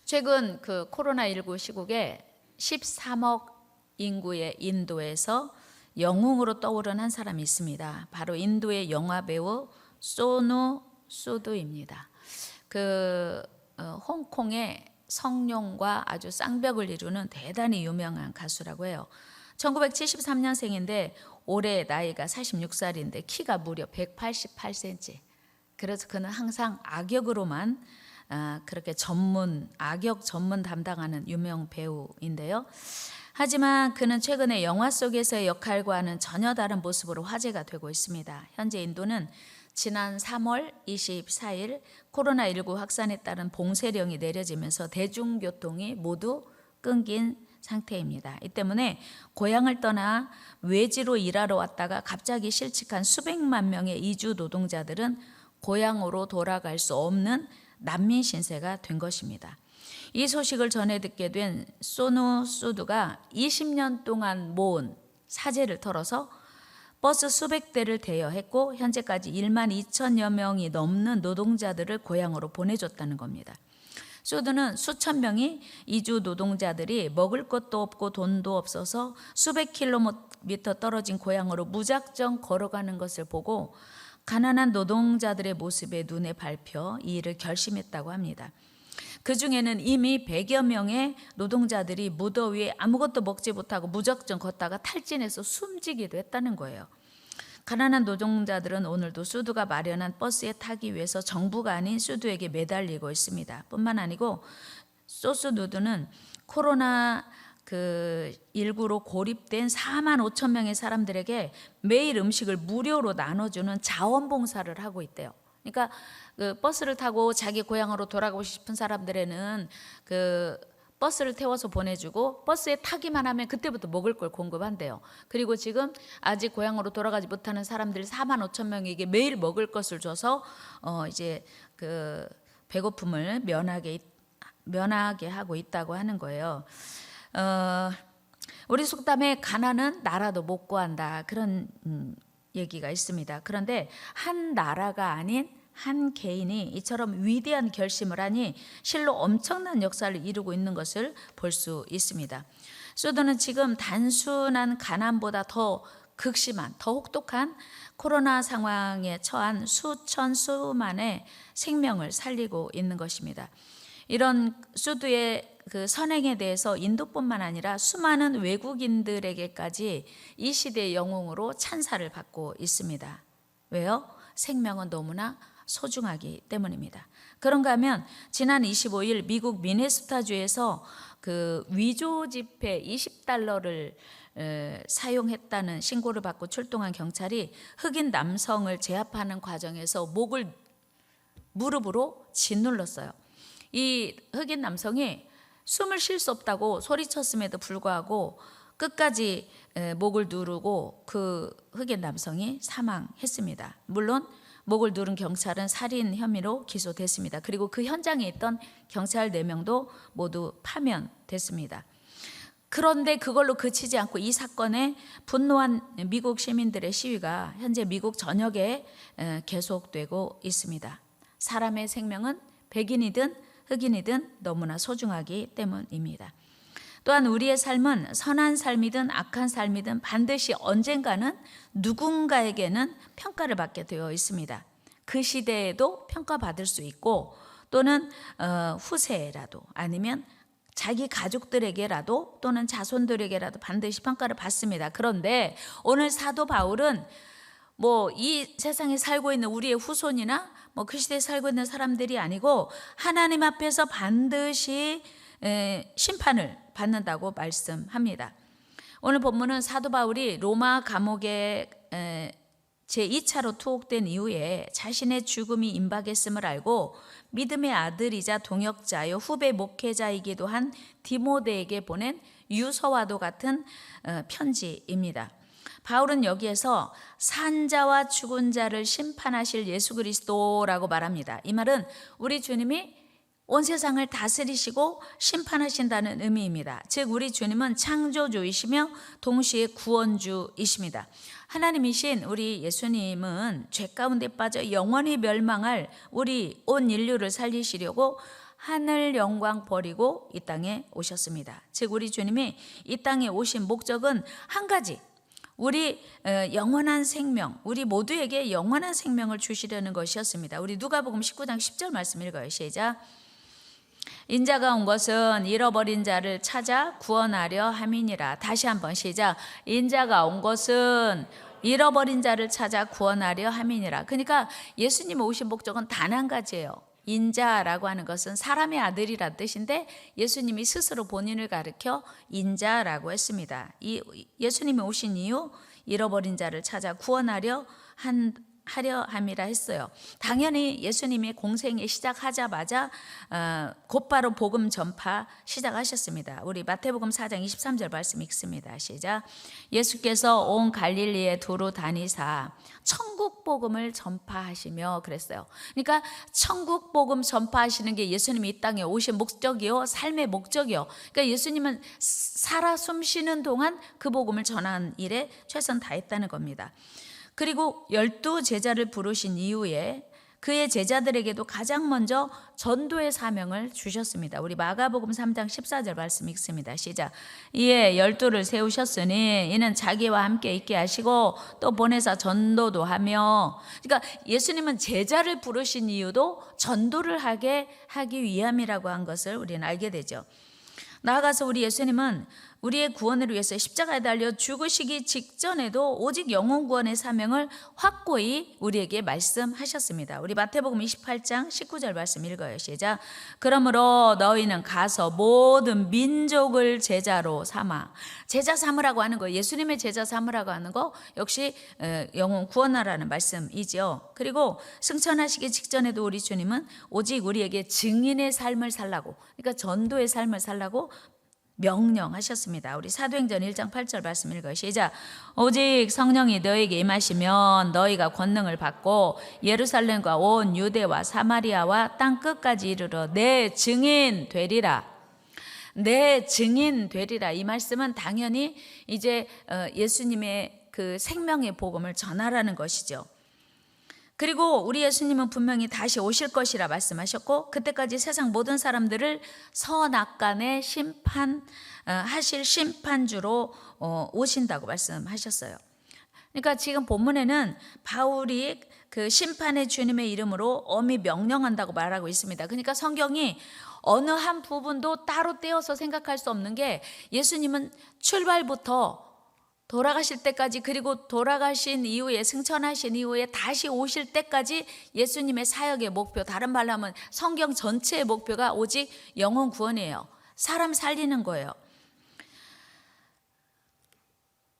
최근 그 코로나19 시국에 13억 인구의 인도에서 영웅으로 떠오른 한 사람이 있습니다. 바로 인도의 영화 배우 소누 수드입니다. 홍콩의 성룡과 아주 쌍벽을 이루는 대단히 유명한 가수라고 해요. 1973년생인데 올해 나이가 46살인데 키가 무려 188cm. 그래서 그는 항상 악역으로만 그렇게 악역 전문 담당하는 유명 배우인데요. 하지만 그는 최근에 영화 속에서의 역할과는 전혀 다른 모습으로 화제가 되고 있습니다. 현재 인도는 지난 3월 24일 코로나19 확산에 따른 봉쇄령이 내려지면서 대중교통이 모두 끊긴 상태입니다. 이 때문에 고향을 떠나 외지로 일하러 왔다가 갑자기 실직한 수백만 명의 이주 노동자들은 고향으로 돌아갈 수 없는 난민 신세가 된 것입니다. 이 소식을 전해 듣게 된 소누 수드가 20년 동안 모은 사재를 털어서 버스 수백 대를 대여했고 현재까지 1만 2천여 명이 넘는 노동자들을 고향으로 보내줬다는 겁니다. 수드는 수천 명이 이주 노동자들이 먹을 것도 없고 돈도 없어서 수백 킬로미터 떨어진 고향으로 무작정 걸어가는 것을 보고 가난한 노동자들의 모습에 눈에 밟혀 이 일을 결심했다고 합니다. 그 중에는 이미 100여 명의 노동자들이 무더위에 아무것도 먹지 못하고 무작정 걷다가 탈진해서 숨지기도 했다는 거예요. 가난한 노동자들은 오늘도 수드가 마련한 버스에 타기 위해서 정부가 아닌 수드에게 매달리고 있습니다. 뿐만 아니고 소스누드는 코로나 19로 고립된 4만 5천 명의 사람들에게 매일 음식을 무료로 나눠주는 자원봉사를 하고 있대요. 그러니까 그 버스를 타고 자기 고향으로 돌아가고 싶은 사람들에는 그 버스를 태워서 보내주고 버스에 타기만 하면 그때부터 먹을 걸 공급한대요. 그리고 지금 아직 고향으로 돌아가지 못하는 사람들 4만 5천 명에게 매일 먹을 것을 줘서 이제 그 배고픔을 면하게 하고 있다고 하는 거예요. 우리 속담에 가난은 나라도 못 구한다 그런 얘기가 있습니다. 그런데 한 나라가 아닌 한 개인이 이처럼 위대한 결심을 하니 실로 엄청난 역사를 이루고 있는 것을 볼 수 있습니다. 수드는 지금 단순한 가난보다 더 극심한, 더 혹독한 코로나 상황에 처한 수만의 생명을 살리고 있는 것입니다. 이런 수드의 그 선행에 대해서 인도뿐만 아니라 수많은 외국인들에게까지 이 시대의 영웅으로 찬사를 받고 있습니다. 왜요? 생명은 너무나 소중하기 때문입니다. 그런가 하면 지난 25일 미국 미네소타주에서 그 위조 지폐 20달러를 사용했다는 신고를 받고 출동한 경찰이 흑인 남성을 제압하는 과정에서 무릎으로 짓눌렀어요. 이 흑인 남성이 숨을 쉴 수 없다고 소리쳤음에도 불구하고 끝까지 목을 누르고 그 흑인 남성이 사망했습니다. 물론 목을 누른 경찰은 살인 혐의로 기소됐습니다. 그리고 그 현장에 있던 경찰 4명도 모두 파면됐습니다. 그런데 그걸로 그치지 않고 이 사건에 분노한 미국 시민들의 시위가 현재 미국 전역에 계속되고 있습니다. 사람의 생명은 백인이든 흑인이든 너무나 소중하기 때문입니다. 또한 우리의 삶은 선한 삶이든 악한 삶이든 반드시 언젠가는 누군가에게는 평가를 받게 되어 있습니다. 그 시대에도 평가받을 수 있고 또는 후세라도 아니면 자기 가족들에게라도 또는 자손들에게라도 반드시 평가를 받습니다. 그런데 오늘 사도 바울은 이 세상에 살고 있는 우리의 후손이나 그 시대에 살고 있는 사람들이 아니고 하나님 앞에서 반드시 심판을 받는다고 말씀합니다. 오늘 본문은 사도 바울이 로마 감옥에 제2차로 투옥된 이후에 자신의 죽음이 임박했음을 알고 믿음의 아들이자 동역자요 후배 목회자이기도 한 디모데에게 보낸 유서와도 같은 편지입니다. 바울은 여기에서 산자와 죽은 자를 심판하실 예수 그리스도라고 말합니다. 이 말은 우리 주님이 온 세상을 다스리시고 심판하신다는 의미입니다. 즉 우리 주님은 창조주이시며 동시에 구원주이십니다. 하나님이신 우리 예수님은 죄 가운데 빠져 영원히 멸망할 우리 온 인류를 살리시려고 하늘 영광 버리고 이 땅에 오셨습니다. 즉 우리 주님이 이 땅에 오신 목적은 한 가지, 우리 영원한 생명, 우리 모두에게 영원한 생명을 주시려는 것이었습니다. 우리 누가복음 19장 10절 말씀 읽어요. 시작. 인자가 온 것은 잃어버린 자를 찾아 구원하려 함이니라. 다시 한번 시작. 인자가 온 것은 잃어버린 자를 찾아 구원하려 함이니라. 그러니까 예수님 오신 목적은 단 한 가지예요. 인자라고 하는 것은 사람의 아들이란 뜻인데 예수님이 스스로 본인을 가리켜 인자라고 했습니다. 예수님이 오신 이유 잃어버린 자를 찾아 구원하려 함이라 했어요. 당연히 예수님이 공생이 시작하자마자 곧바로 복음 전파 시작하셨습니다. 우리 마태복음 4장 23절 말씀 읽습니다. 시작. 예수께서 온 갈릴리에 두루 다니사 천국 복음을 전파하시며 그랬어요. 그러니까 천국 복음 전파하시는 게 예수님이 이 땅에 오신 목적이요, 삶의 목적이요. 그러니까 예수님은 살아 숨쉬는 동안 그 복음을 전하는 일에 최선 다했다는 겁니다. 그리고 12 제자를 부르신 이후에 그의 제자들에게도 가장 먼저 전도의 사명을 주셨습니다. 우리 마가복음 3장 14절 말씀 읽습니다. 시작. 이에 12를 세우셨으니 이는 자기와 함께 있게 하시고 또 보내사 전도도 하며, 그러니까 예수님은 제자를 부르신 이유도 전도를 하기 위함이라고 한 것을 우리는 알게 되죠. 나아가서 우리 예수님은 우리의 구원을 위해서 십자가에 달려 죽으시기 직전에도 오직 영혼 구원의 사명을 확고히 우리에게 말씀하셨습니다. 우리 마태복음 28장 19절 말씀 읽어요. 시작. 그러므로 너희는 가서 모든 민족을 제자로 삼아. 제자 삼으라고 하는 거, 예수님의 제자 삼으라고 하는 거 역시 영혼 구원하라는 말씀이죠. 그리고 승천하시기 직전에도 우리 주님은 오직 우리에게 증인의 삶을 살라고, 그러니까 전도의 삶을 살라고 명령하셨습니다. 우리 사도행전 1장 8절 말씀 읽어요. 시작. 오직 성령이 너에게 임하시면 너희가 권능을 받고 예루살렘과 온 유대와 사마리아와 땅 끝까지 이르러 내 증인 되리라. 내 증인 되리라. 이 말씀은 당연히 이제 예수님의 그 생명의 복음을 전하라는 것이죠. 그리고 우리 예수님은 분명히 다시 오실 것이라 말씀하셨고 그때까지 세상 모든 사람들을 선악간의 심판하실 심판주로 오신다고 말씀하셨어요. 그러니까 지금 본문에는 바울이 그 심판의 주님의 이름으로 엄히 명령한다고 말하고 있습니다. 그러니까 성경이 어느 한 부분도 따로 떼어서 생각할 수 없는 게 예수님은 출발부터 돌아가실 때까지, 그리고 돌아가신 이후에 승천하신 이후에 다시 오실 때까지 예수님의 사역의 목표, 다른 말로 하면 성경 전체의 목표가 오직 영혼 구원이에요. 사람 살리는 거예요.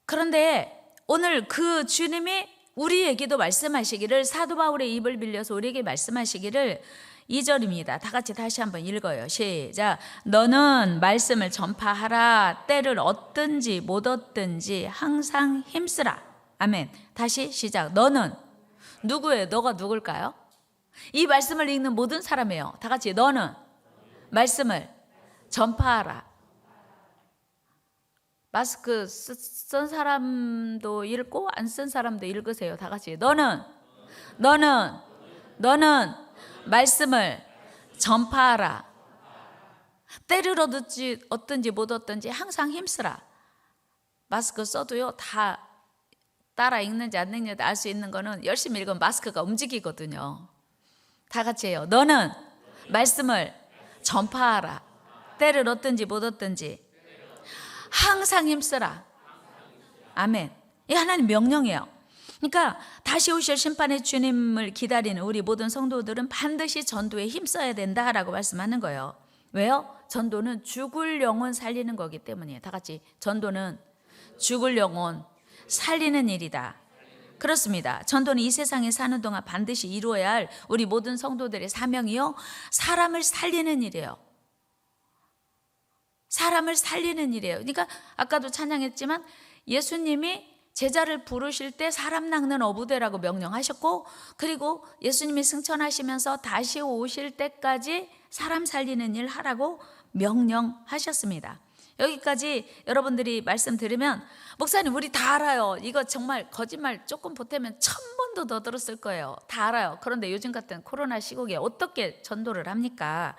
그런데 오늘 그 주님이 우리에게도 말씀하시기를, 사도 바울의 입을 빌려서 우리에게 말씀하시기를 2절입니다. 다 같이 다시 한번 읽어요. 시작. 너는 말씀을 전파하라. 때를 얻든지 못 얻든지 항상 힘쓰라. 아멘. 다시 시작. 너는 누구예요? 너가 누굴까요? 이 말씀을 읽는 모든 사람이에요. 다 같이 너는 말씀을 전파하라. 마스크 쓴 사람도 읽고 안 쓴 사람도 읽으세요. 다 같이 너는 말씀을 전파하라. 때를 얻든지 못 얻든지 항상 힘쓰라. 마스크 써도요, 다 따라 읽는지 안 읽는지 알 수 있는 거는 열심히 읽으면 마스크가 움직이거든요. 다 같이 해요. 너는 말씀을 전파하라. 때를 얻든지 못 얻든지 항상 힘쓰라. 아멘. 이 하나님 명령이에요. 그러니까 다시 오실 심판의 주님을 기다리는 우리 모든 성도들은 반드시 전도에 힘써야 된다라고 말씀하는 거예요. 왜요? 전도는 죽을 영혼 살리는 거기 때문이에요. 다 같이 전도는 죽을 영혼 살리는 일이다. 그렇습니다. 전도는 이 세상에 사는 동안 반드시 이루어야 할 우리 모든 성도들의 사명이요, 사람을 살리는 일이에요. 사람을 살리는 일이에요. 그러니까 아까도 찬양했지만 예수님이 제자를 부르실 때 사람 낚는 어부대라고 명령하셨고, 그리고 예수님이 승천하시면서 다시 오실 때까지 사람 살리는 일 하라고 명령하셨습니다. 여기까지 여러분들이 말씀 들으면 목사님 우리 다 알아요. 이거 정말 거짓말 조금 보태면 1000번도 더 들었을 거예요. 다 알아요. 그런데 요즘 같은 코로나 시국에 어떻게 전도를 합니까?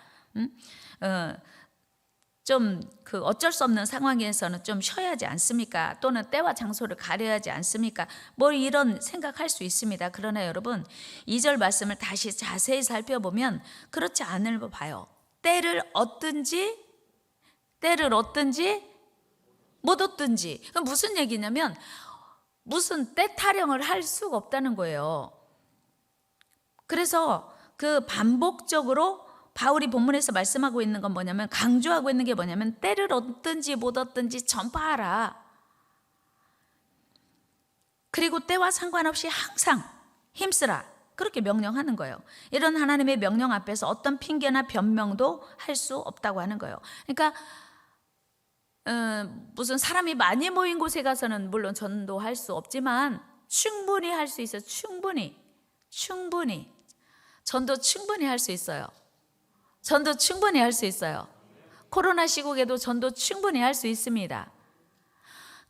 좀 어쩔 수 없는 상황에서는 좀 쉬어야지 않습니까? 또는 때와 장소를 가려야 하지 않습니까? 뭐 이런 생각할 수 있습니다. 그러나 여러분 2절 말씀을 다시 자세히 살펴보면 그렇지 않을 거 봐요. 때를 얻든지 못 얻든지. 그럼 무슨 얘기냐면 무슨 때 타령을 할 수가 없다는 거예요. 그래서 그 반복적으로 바울이 본문에서 말씀하고 있는 건 뭐냐면, 강조하고 있는 게 뭐냐면 때를 얻든지 못 얻든지 전파하라. 그리고 때와 상관없이 항상 힘쓰라. 그렇게 명령하는 거예요. 이런 하나님의 명령 앞에서 어떤 핑계나 변명도 할 수 없다고 하는 거예요. 그러니까 무슨 사람이 많이 모인 곳에 가서는 물론 전도할 수 없지만 충분히 할 수 있어요. 충분히 전도 충분히 할 수 있어요. 전도 충분히 할 수 있어요. 코로나 시국에도 전도 충분히 할 수 있습니다.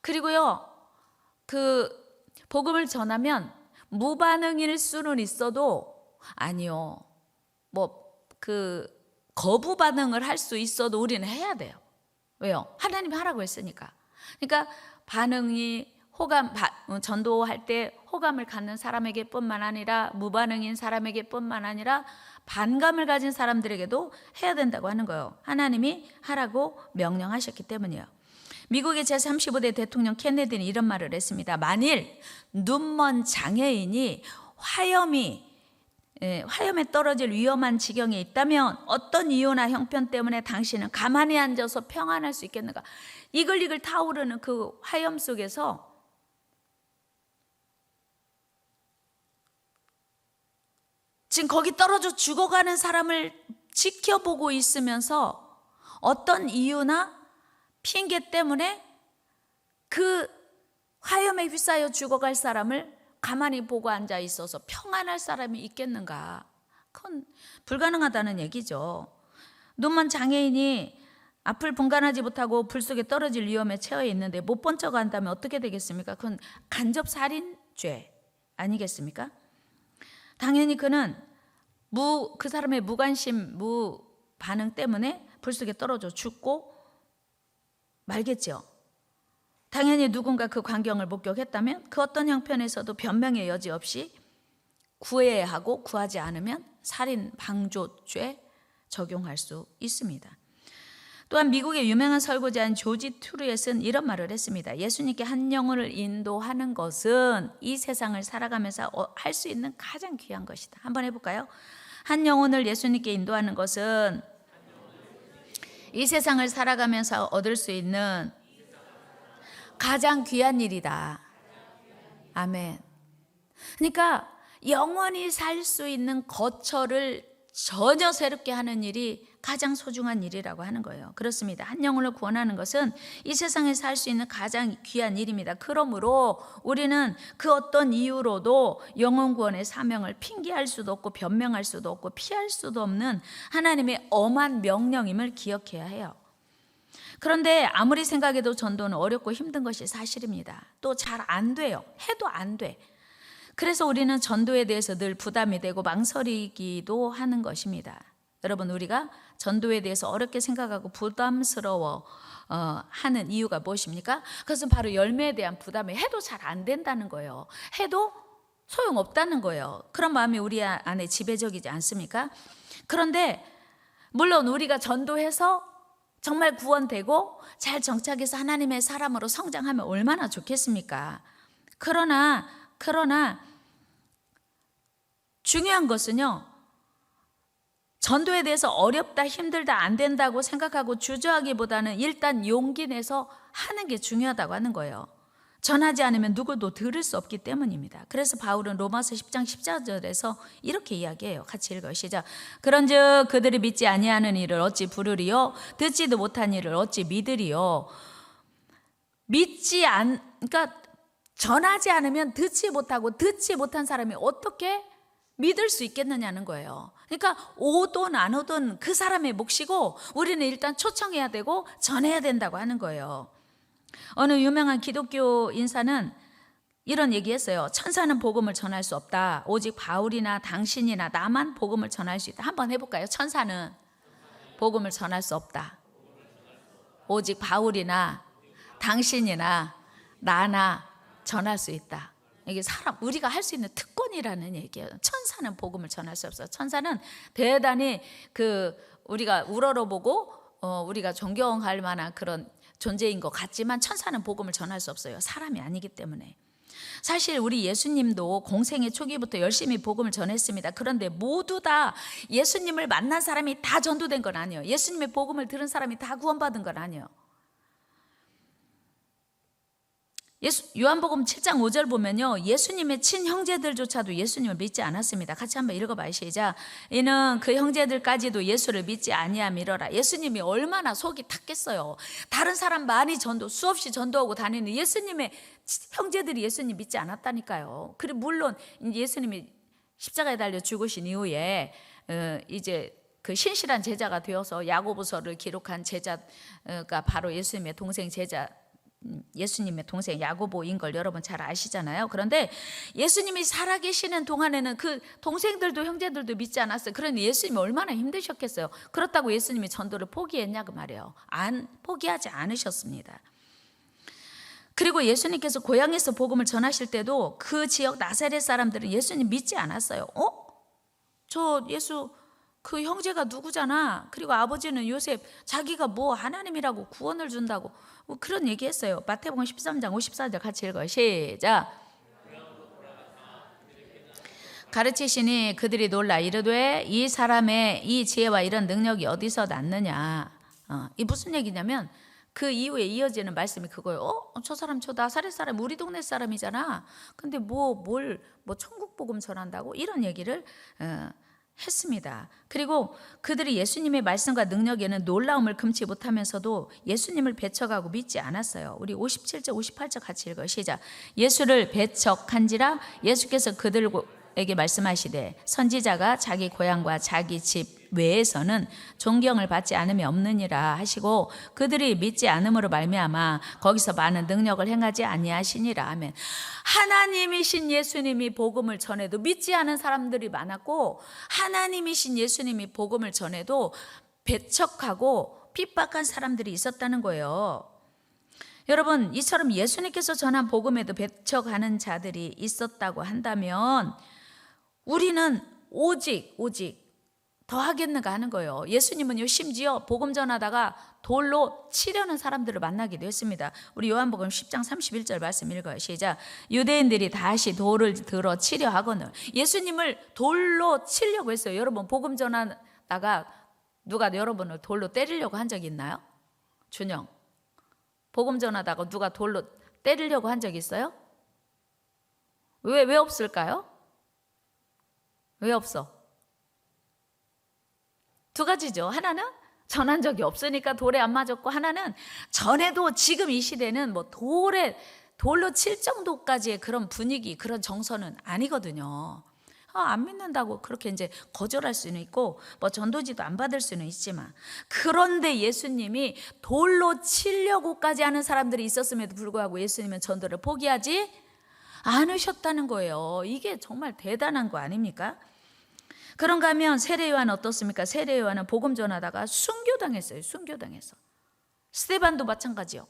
그리고요, 복음을 전하면 무반응일 수는 있어도, 아니요, 거부 반응을 할 수 있어도 우리는 해야 돼요. 왜요? 하나님이 하라고 했으니까. 그러니까 전도할 때 호감을 갖는 사람에게 뿐만 아니라 무반응인 사람에게 뿐만 아니라 반감을 가진 사람들에게도 해야 된다고 하는 거예요. 하나님이 하라고 명령하셨기 때문이에요. 미국의 제35대 대통령 케네디는 이런 말을 했습니다. 만일 눈먼 장애인이 화염에 떨어질 위험한 지경에 있다면 어떤 이유나 형편 때문에 당신은 가만히 앉아서 평안할 수 있겠는가? 이글이글 타오르는 그 화염 속에서 지금 거기 떨어져 죽어가는 사람을 지켜보고 있으면서 어떤 이유나 핑계 때문에 그 화염에 휩싸여 죽어갈 사람을 가만히 보고 앉아 있어서 평안할 사람이 있겠는가? 그건 불가능하다는 얘기죠. 눈먼 장애인이 앞을 분간하지 못하고 불 속에 떨어질 위험에 처해 있는데 못 본 척 한다면 어떻게 되겠습니까? 그건 간접살인죄 아니겠습니까? 당연히 그는 그 사람의 무관심, 무반응 때문에 불 속에 떨어져 죽고 말겠죠. 당연히 누군가 그 광경을 목격했다면 그 어떤 형편에서도 변명의 여지 없이 구해야 하고 구하지 않으면 살인 방조죄 적용할 수 있습니다. 또한 미국의 유명한 설교자인 조지 트루엣은 이런 말을 했습니다. 예수님께 한 영혼을 인도하는 것은 이 세상을 살아가면서 할 수 있는 가장 귀한 것이다. 한번 해볼까요? 한 영혼을 예수님께 인도하는 것은 이 세상을 살아가면서 얻을 수 있는 가장 귀한 일이다. 아멘. 그러니까 영원히 살 수 있는 거처를 전혀 새롭게 하는 일이 가장 소중한 일이라고 하는 거예요. 그렇습니다. 한 영혼을 구원하는 것은 이 세상에 살 수 있는 가장 귀한 일입니다. 그러므로 우리는 그 어떤 이유로도 영혼 구원의 사명을 핑계할 수도 없고 변명할 수도 없고 피할 수도 없는 하나님의 엄한 명령임을 기억해야 해요. 그런데 아무리 생각해도 전도는 어렵고 힘든 것이 사실입니다. 또 잘 안 돼요. 해도 안 돼. 그래서 우리는 전도에 대해서 늘 부담이 되고 망설이기도 하는 것입니다. 여러분, 우리가 전도에 대해서 어렵게 생각하고 부담스러워 하는 이유가 무엇입니까? 그것은 바로 열매에 대한 부담이, 해도 잘 안 된다는 거예요. 해도 소용없다는 거예요. 그런 마음이 우리 안에 지배적이지 않습니까? 그런데 물론 우리가 전도해서 정말 구원되고 잘 정착해서 하나님의 사람으로 성장하면 얼마나 좋겠습니까? 그러나 중요한 것은요, 전도에 대해서 어렵다, 힘들다, 안 된다고 생각하고 주저하기보다는 일단 용기 내서 하는 게 중요하다고 하는 거예요. 전하지 않으면 누구도 들을 수 없기 때문입니다. 그래서 바울은 로마서 10장 14절에서 이렇게 이야기해요. 같이 읽어요. 시작. 그런즉 그들이 믿지 아니하는 일을 어찌 부르리요? 듣지도 못한 일을 어찌 믿으리요? 그러니까 전하지 않으면 듣지 못하고 듣지 못한 사람이 어떻게 믿을 수 있겠느냐는 거예요. 그러니까 오든 안 오든 그 사람의 몫이고 우리는 일단 초청해야 되고 전해야 된다고 하는 거예요. 어느 유명한 기독교 인사는 이런 얘기했어요. 천사는 복음을 전할 수 없다. 오직 바울이나 당신이나 나만 복음을 전할 수 있다. 한번 해볼까요? 천사는 복음을 전할 수 없다. 오직 바울이나 당신이나 나나 전할 수 있다. 이게 우리가 할 수 있는 특권이라는 얘기예요. 천사는 복음을 전할 수 없어요. 천사는 대단히 우리가 우러러보고 우리가 존경할 만한 그런 존재인 것 같지만 천사는 복음을 전할 수 없어요. 사람이 아니기 때문에. 사실 우리 예수님도 공생의 초기부터 열심히 복음을 전했습니다. 그런데 모두 다 예수님을 만난 사람이 다 전도된 건 아니에요. 예수님의 복음을 들은 사람이 다 구원받은 건 아니에요. 요한복음 7장 5절 보면요, 예수님의 친형제들조차도 예수님을 믿지 않았습니다. 같이 한번 읽어봐요. 시작. 이는 그 형제들까지도 예수를 믿지 아니함이러라. 예수님이 얼마나 속이 탔겠어요. 다른 사람 많이 수없이 전도하고 다니는 예수님의 형제들이 예수님 믿지 않았다니까요. 그리고 물론 예수님이 십자가에 달려 죽으신 이후에 이제 그 신실한 제자가 되어서 야고보서를 기록한 제자가 바로 예수님의 동생 예수님의 동생 야고보인 걸 여러분 잘 아시잖아요. 그런데 예수님이 살아계시는 동안에는 그 동생들도 형제들도 믿지 않았어요. 그러니 예수님이 얼마나 힘드셨겠어요. 그렇다고 예수님이 전도를 포기했냐 그 말이에요. 포기하지 않으셨습니다. 그리고 예수님께서 고향에서 복음을 전하실 때도 그 지역 나사렛 사람들은 예수님 믿지 않았어요. 저 예수 그 형제가 누구잖아. 그리고 아버지는 요셉, 자기가 뭐 하나님이라고 구원을 준다고 그런 얘기했어요. 마태복음 13장 54절 같이 읽어요. 시작. 가르치시니 그들이 놀라 이르되 이 사람의 이 지혜와 이런 능력이 어디서 났느냐. 이 무슨 얘기냐면 그 이후에 이어지는 말씀이 그거예요. 저 사람 저 나사렛 사람 우리 동네 사람이잖아. 근데 뭐 천국 복음 전한다고 이런 얘기를 했습니다. 그리고 그들이 예수님의 말씀과 능력에는 놀라움을 금치 못하면서도 예수님을 배척하고 믿지 않았어요. 우리 57절 58절 같이 읽어요. 시작. 예수를 배척한지라 예수께서 그들에게 말씀하시되 선지자가 자기 고향과 자기 집 외에서는 존경을 받지 않음이 없느니라 하시고 그들이 믿지 않음으로 말미암아 거기서 많은 능력을 행하지 아니하시니라 하면 하나님이신 예수님이 복음을 전해도 믿지 않은 사람들이 많았고 하나님이신 예수님이 복음을 전해도 배척하고 핍박한 사람들이 있었다는 거예요. 여러분, 이처럼 예수님께서 전한 복음에도 배척하는 자들이 있었다고 한다면 우리는 오직 더 하겠는가 하는 거예요. 예수님은요 심지어 복음 전하다가 돌로 치려는 사람들을 만나기도 했습니다. 우리 요한복음 10장 31절 말씀 읽어요. 시작. 유대인들이 다시 돌을 들어 치려 하거늘. 예수님을 돌로 치려고 했어요. 여러분 복음 전하다가 누가 여러분을 돌로 때리려고 한 적 있나요? 준영, 복음 전하다가 누가 돌로 때리려고 한 적 있어요? 왜 없을까요? 왜 없어? 두 가지죠. 하나는 전한 적이 없으니까 돌에 안 맞았고, 하나는 전에도 지금 이 시대는 뭐 돌로 칠 정도까지의 그런 분위기, 그런 정서는 아니거든요. 안 믿는다고 그렇게 이제 거절할 수는 있고, 뭐 전도지도 안 받을 수는 있지만, 그런데 예수님이 돌로 치려고까지 하는 사람들이 있었음에도 불구하고 예수님은 전도를 포기하지 않으셨다는 거예요. 이게 정말 대단한 거 아닙니까? 그런가 하면 세례요한은 어떻습니까? 세례요한은 복음 전하다가 순교당했어요. 순교당해서. 스데반도 마찬가지요.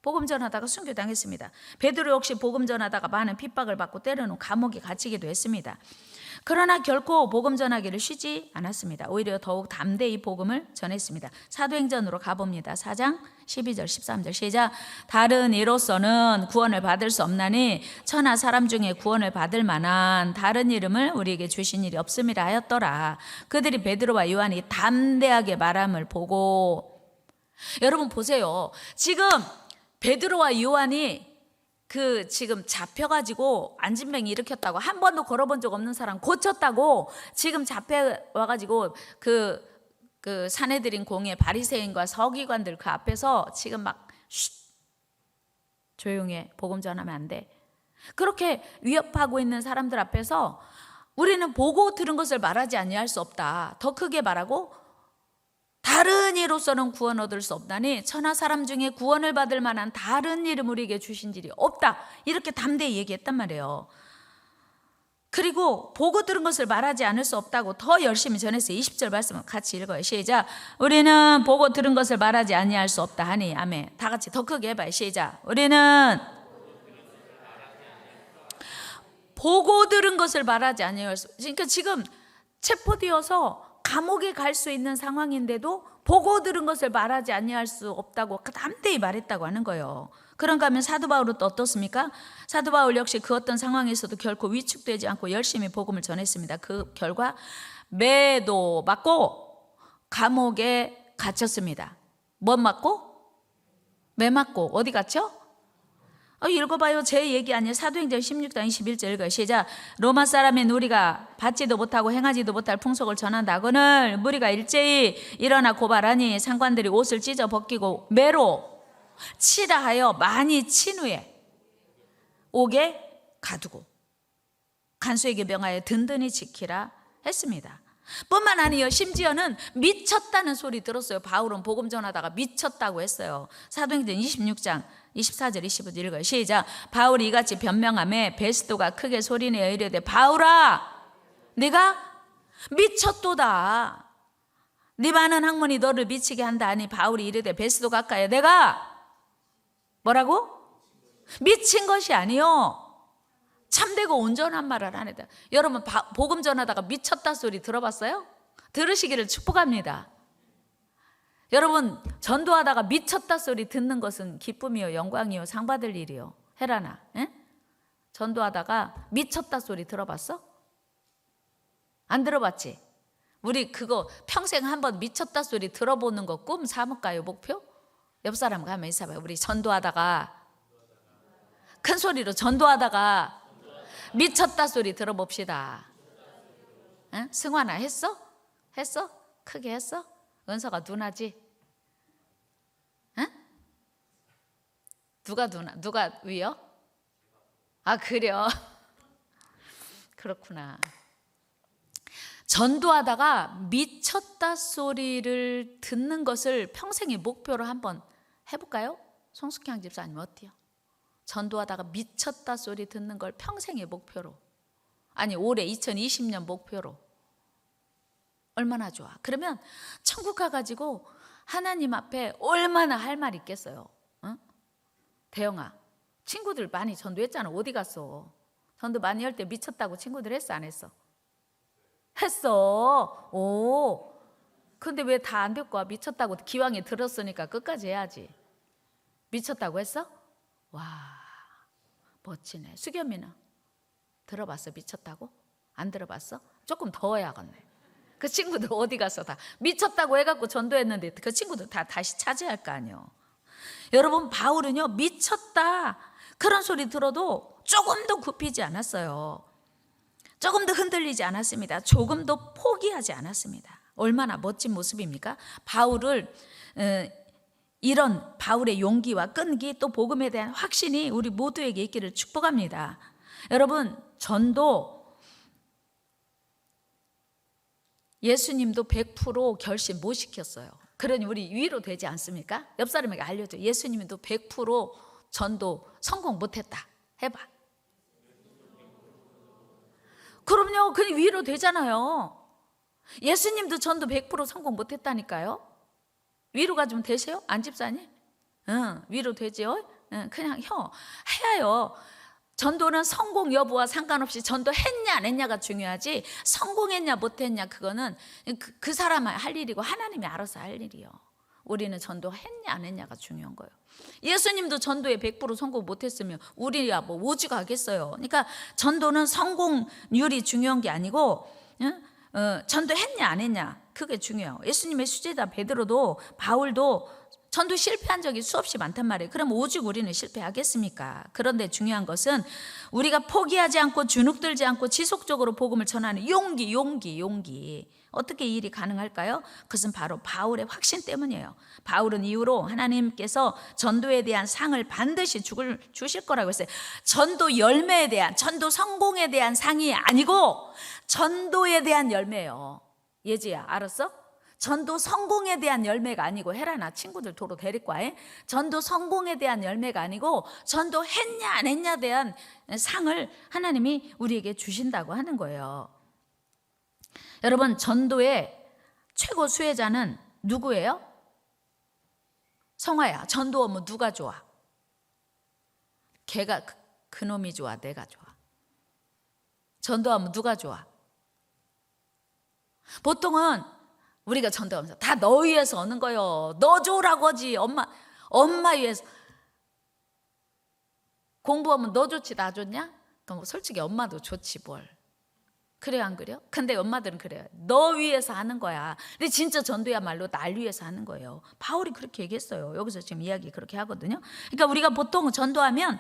복음 전하다가 순교당했습니다. 베드로 역시 복음 전하다가 많은 핍박을 받고 때로는 감옥에 갇히기도 했습니다. 그러나 결코 복음 전하기를 쉬지 않았습니다. 오히려 더욱 담대히 복음을 전했습니다. 사도행전으로 가봅니다. 4장 12절 13절 시작. 다른 이로서는 구원을 받을 수 없나니 천하 사람 중에 구원을 받을 만한 다른 이름을 우리에게 주신 일이 없음이라 하였더라. 그들이 베드로와 요한이 담대하게 말함을 보고, 여러분 보세요. 지금 베드로와 요한이 지금 잡혀가지고 안진뱅이 일으켰다고, 한 번도 걸어본 적 없는 사람 고쳤다고 지금 잡혀와가지고 그 사내들인 공회 바리새인과 서기관들 그 앞에서 지금 막 조용해, 복음 전하면 안 돼. 그렇게 위협하고 있는 사람들 앞에서 우리는 보고 들은 것을 말하지 아니할 수 없다. 더 크게 말하고 다른 이로서는 구원 얻을 수 없다니 천하 사람 중에 구원을 받을 만한 다른 이름 우리에게 주신 일이 없다. 이렇게 담대히 얘기했단 말이에요. 그리고 보고 들은 것을 말하지 않을 수 없다고 더 열심히 전했어요. 20절 말씀을 같이 읽어요. 시작. 우리는 보고 들은 것을 말하지 아니할 수 없다 하니. 아멘. 다 같이 더 크게 해봐요. 시작. 우리는 보고 들은 것을 말하지 아니할 수. 그러니까 지금 체포되어서 감옥에 갈 수 있는 상황인데도 보고 들은 것을 말하지 아니할 수 없다고 담대히 말했다고 하는 거예요. 그런가 하면 사도 바울은 또 어떻습니까? 사도 바울 역시 그 어떤 상황에서도 결코 위축되지 않고 열심히 복음을 전했습니다. 그 결과 매도 맞고 감옥에 갇혔습니다. 뭐 맞고? 매 맞고 어디 갇혀? 읽어봐요. 제 얘기 아니에요. 사도행전 16장 21절 읽어요. 시작. 로마 사람인 우리가 받지도 못하고 행하지도 못할 풍속을 전한다거늘 무리가 일제히 일어나 고발하니 상관들이 옷을 찢어 벗기고 매로 치라 하여 많이 친 후에 옥에 가두고 간수에게 명하여 든든히 지키라 했습니다. 뿐만 아니요, 심지어는 미쳤다는 소리 들었어요. 바울은 복음 전하다가 미쳤다고 했어요. 사도행전 26장 24절 25절 읽어요. 시작. 바울이 이같이 변명하며 베스도가 크게 소리내어 이르되 바울아 네가 미쳤도다. 네 많은 학문이 너를 미치게 한다 하니 바울이 이르되 베스도 가까이 내가 뭐라고? 미친 것이 아니요 참되고 온전한 말을 하니다. 여러분 복음 전하다가 미쳤다 소리 들어봤어요? 들으시기를 축복합니다. 여러분 전도하다가 미쳤다 소리 듣는 것은 기쁨이요 영광이요 상 받을 일이요. 헤라나 전도하다가 미쳤다 소리 들어봤어? 안 들어봤지? 우리 그거 평생 한번 미쳤다 소리 들어보는 거 꿈 삼을까요? 목표? 옆 사람과 한번 있어봐요. 우리 전도하다가 큰 소리로 전도하다가 미쳤다 소리 들어봅시다. 응? 승환아 했어? 했어? 크게 했어? 은서가 누나지? 응? 누가 누나? 누가 위요? 아 그래요? 그렇구나. 전도하다가 미쳤다 소리를 듣는 것을 평생의 목표로 한번 해볼까요? 송숙향 집사님 어때요? 전도하다가 미쳤다 소리 듣는 걸 평생의 목표로, 아니 올해 2020년 목표로. 얼마나 좋아. 그러면 천국 가가지고 하나님 앞에 얼마나 할 말 있겠어요. 응? 대영아 친구들 많이 전도했잖아. 어디 갔어? 전도 많이 할 때 미쳤다고 친구들 했어 안 했어? 했어. 오. 근데 왜 다 안 됐고 미쳤다고 기왕에 들었으니까 끝까지 해야지. 미쳤다고 했어? 와 멋지네. 수겸이는 들어봤어? 미쳤다고? 안 들어봤어? 조금 더 해야겠네. 그 친구들 어디 가서 다 미쳤다고 해갖고 전도했는데 그 친구들 다 다시 찾아야 할 거 아니에요. 여러분 바울은요 미쳤다 그런 소리 들어도 조금도 굽히지 않았어요. 조금도 흔들리지 않았습니다. 조금도 포기하지 않았습니다. 얼마나 멋진 모습입니까? 바울을 이런 바울의 용기와 끈기 또 복음에 대한 확신이 우리 모두에게 있기를 축복합니다. 여러분 전도 예수님도 100% 결심 못 시켰어요. 그러니 우리 위로 되지 않습니까? 옆 사람에게 알려줘. 예수님도 100% 전도 성공 못했다. 해봐. 그럼요. 그냥 위로 되잖아요. 예수님도 전도 100% 성공 못했다니까요. 위로가 좀 되세요? 안 집사님? 응, 위로 되죠? 응, 그냥 해야요. 전도는 성공 여부와 상관없이 전도했냐 안 했냐가 중요하지 성공했냐 못했냐 그거는 그 사람 할 일이고 하나님이 알아서 할 일이요. 우리는 전도했냐 안 했냐가 중요한 거예요. 예수님도 전도에 100% 성공 못했으면 우리야 뭐 오지 가겠어요. 그러니까 전도는 성공률이 중요한 게 아니고 전도했냐 안 했냐 그게 중요해요. 예수님의 수제자 베드로도 바울도 전도 실패한 적이 수없이 많단 말이에요. 그럼 오직 우리는 실패하겠습니까? 그런데 중요한 것은 우리가 포기하지 않고 주눅들지 않고 지속적으로 복음을 전하는 용기. 어떻게 이 일이 가능할까요? 그것은 바로 바울의 확신 때문이에요. 바울은 이후로 하나님께서 전도에 대한 상을 반드시 주실 거라고 했어요. 전도 열매에 대한, 전도 성공에 대한 상이 아니고 전도에 대한 열매예요. 예지야, 알았어? 전도 성공에 대한 열매가 아니고, 헤라나 친구들 도로 데리고 와. 전도 성공에 대한 열매가 아니고 전도 했냐 안 했냐에 대한 상을 하나님이 우리에게 주신다고 하는 거예요. 여러분, 전도의 최고 수혜자는 누구예요? 성화야, 전도 업무 누가 좋아? 걔가 그놈이 좋아, 내가 좋아? 전도 업무 누가 좋아? 보통은 우리가 전도하면서 다 너 위해서 얻는 거요. 너 좋으라고 하지. 엄마 위해서. 공부하면 너 좋지 나 좋냐? 그럼 솔직히 엄마도 좋지 뭘. 그래 안 그래요? 근데 엄마들은 그래요. 너 위해서 하는 거야. 근데 진짜 전도야말로 날 위해서 하는 거예요. 바울이 그렇게 얘기했어요. 여기서 지금 이야기 그렇게 하거든요. 그러니까 우리가 보통 전도하면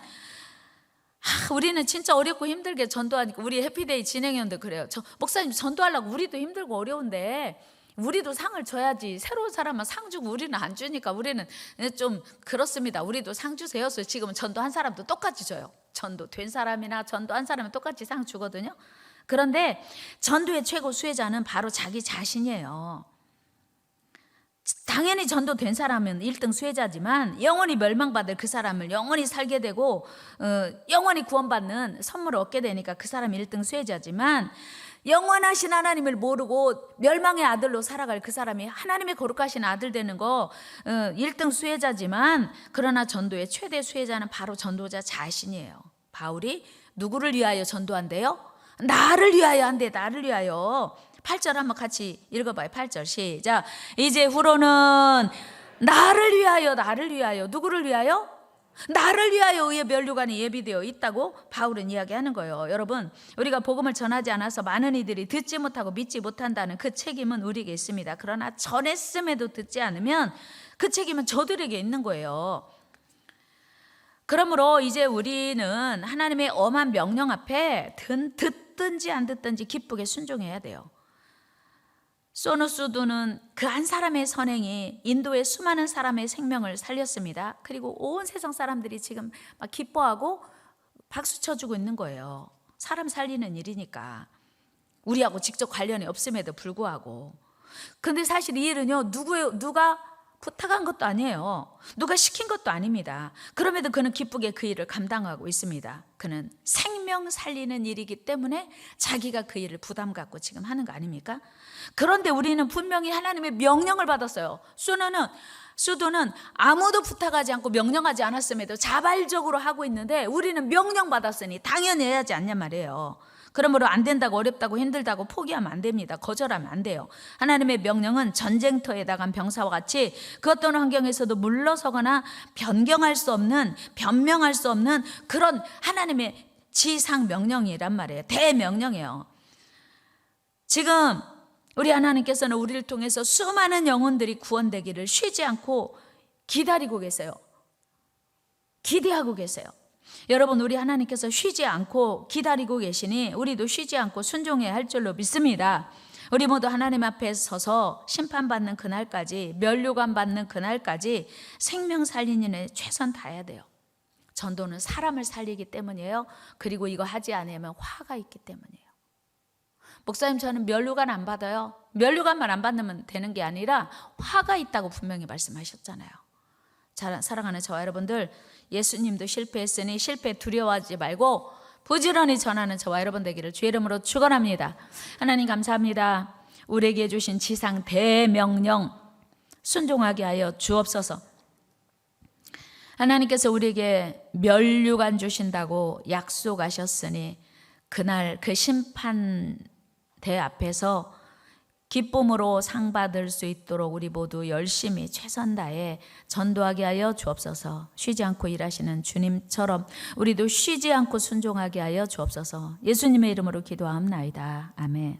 우리는 진짜 어렵고 힘들게 전도하니까, 우리 해피데이 진행위원도 그래요. 목사님 전도하려고 우리도 힘들고 어려운데 우리도 상을 줘야지. 새로운 사람은 상 주고 우리는 안 주니까 우리는 좀 그렇습니다. 우리도 상 주세요. 그래서 지금은 전도한 사람도 똑같이 줘요. 전도 된 사람이나 전도한 사람은 똑같이 상 주거든요. 그런데 전도의 최고 수혜자는 바로 자기 자신이에요. 당연히 전도된 사람은 1등 수혜자지만 영원히 멸망받을 그 사람을 영원히 살게 되고 영원히 구원받는 선물을 얻게 되니까 그 사람이 1등 수혜자지만, 영원하신 하나님을 모르고 멸망의 아들로 살아갈 그 사람이 하나님의 거룩하신 아들 되는 거 1등 수혜자지만, 그러나 전도의 최대 수혜자는 바로 전도자 자신이에요. 바울이 누구를 위하여 전도한대요? 나를 위하여 한대. 나를 위하여. 8절 한번 같이 읽어봐요. 8절 시작. 이제 후로는 나를 위하여, 나를 위하여. 누구를 위하여? 나를 위하여 의의 면류관이 예비되어 있다고 바울은 이야기하는 거예요. 여러분, 우리가 복음을 전하지 않아서 많은 이들이 듣지 못하고 믿지 못한다는 그 책임은 우리에게 있습니다. 그러나 전했음에도 듣지 않으면 그 책임은 저들에게 있는 거예요. 그러므로 이제 우리는 하나님의 엄한 명령 앞에 듣든지 안 듣든지 기쁘게 순종해야 돼요. 소누수두는 그 한 사람의 선행이 인도의 수많은 사람의 생명을 살렸습니다. 그리고 온 세상 사람들이 지금 막 기뻐하고 박수 쳐주고 있는 거예요. 사람 살리는 일이니까. 우리하고 직접 관련이 없음에도 불구하고. 근데 사실 이 일은요, 누가 부탁한 것도 아니에요. 누가 시킨 것도 아닙니다. 그럼에도 그는 기쁘게 그 일을 감당하고 있습니다. 그는 생명 살리는 일이기 때문에 자기가 그 일을 부담 갖고 지금 하는 거 아닙니까? 그런데 우리는 분명히 하나님의 명령을 받았어요. 수도는 아무도 부탁하지 않고 명령하지 않았음에도 자발적으로 하고 있는데, 우리는 명령 받았으니 당연히 해야지 않냐 말이에요. 그러므로 안 된다고, 어렵다고, 힘들다고 포기하면 안 됩니다. 거절하면 안 돼요. 하나님의 명령은 전쟁터에 나간 병사와 같이 그 어떤 환경에서도 물러서거나 변경할 수 없는, 변명할 수 없는 그런 하나님의 지상 명령이란 말이에요. 대명령이에요. 지금 우리 하나님께서는 우리를 통해서 수많은 영혼들이 구원되기를 쉬지 않고 기다리고 계세요. 기대하고 계세요. 여러분, 우리 하나님께서 쉬지 않고 기다리고 계시니 우리도 쉬지 않고 순종해야 할 줄로 믿습니다. 우리 모두 하나님 앞에 서서 심판받는 그날까지, 면류관 받는 그날까지 생명 살리는 일에 최선 다해야 돼요. 전도는 사람을 살리기 때문이에요. 그리고 이거 하지 않으면 화가 있기 때문이에요. 목사님, 저는 면류관 안 받아요. 면류관만 안 받으면 되는 게 아니라 화가 있다고 분명히 말씀하셨잖아요. 사랑하는 저와 여러분들, 예수님도 실패했으니 실패 두려워하지 말고 부지런히 전하는 저와 여러분 되기를 주의 이름으로 축원합니다. 하나님 감사합니다. 우리에게 주신 지상 대명령 순종하게 하여 주옵소서. 하나님께서 우리에게 면류관 주신다고 약속하셨으니 그날 그 심판대 앞에서 기쁨으로 상 받을 수 있도록 우리 모두 열심히 최선 다해 전도하게 하여 주옵소서. 쉬지 않고 일하시는 주님처럼 우리도 쉬지 않고 순종하게 하여 주옵소서. 예수님의 이름으로 기도하옵나이다. 아멘.